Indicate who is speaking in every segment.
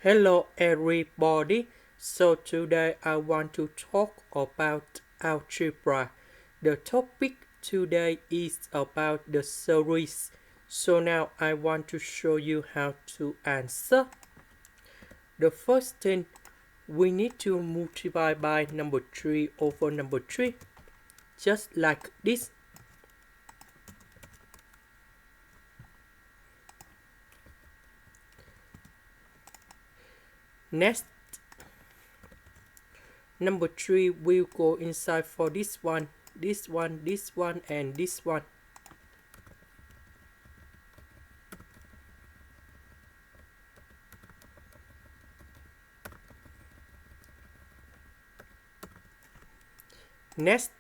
Speaker 1: Hello everybody. So today I want to talk about algebra. The topic today is about the series. So now I want to show you how to answer. The first thing, we need to multiply by number 3 over number 3. Just like this. Next, number 3 will go inside for this one, this one, this one, and this one. Next,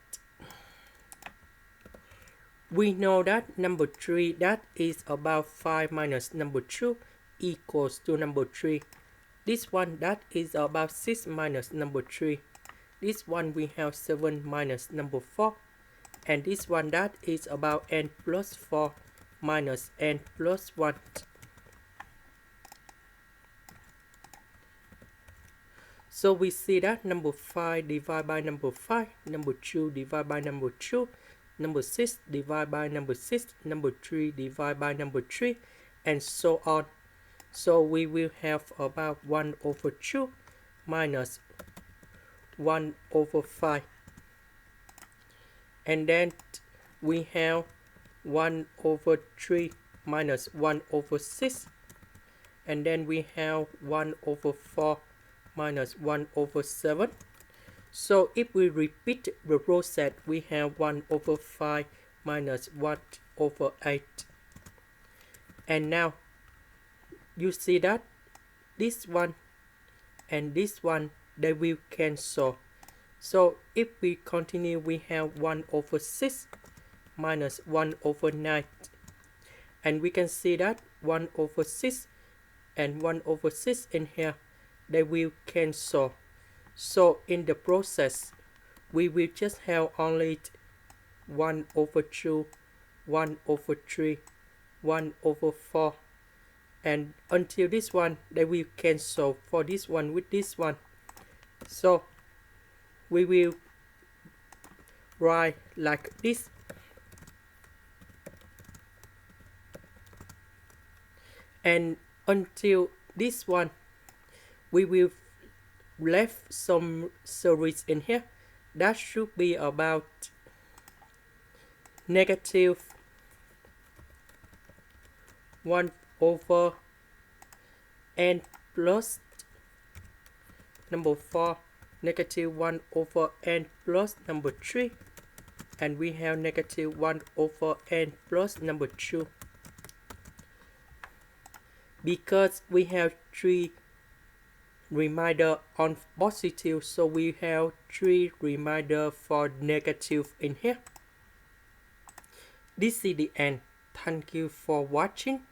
Speaker 1: we know that number 3, that is about 5 minus number 2 equals to number 3. This one, that is about 6 minus number 3. This one we have 7 minus number 4. And this one, that is about n plus 4 minus n plus 1. So we see that number 5 divided by number 5, number 2 divided by number 2, number 6 divided by number 6, number 3 divided by number 3, and so on. So we will have about 1 over 2 minus 1 over 5. And then we have 1 over 3 minus 1 over 6. And then we have 1 over 4 minus 1 over 7. So if we repeat the process, we have 1 over 5 minus 1 over 8. And now, you see that this one and this one, they will cancel. So if we continue, we have 1 over 6 minus 1 over 9. And we can see that 1 over 6 and 1 over 6 in here, they will cancel. So in the process, we will just have only 1 over 2, 1 over 3, 1 over 4. And until this one, they will cancel for this one with this one. So we will write like this. And until this one, we will left some series in here. That should be about negative 1 over n plus number 4, negative 1 over n plus number 3, and we have negative 1 over n plus number 2. Because we have 3 remainder on positive, so we have 3 remainder for negative in here. This is the end. Thank you for watching.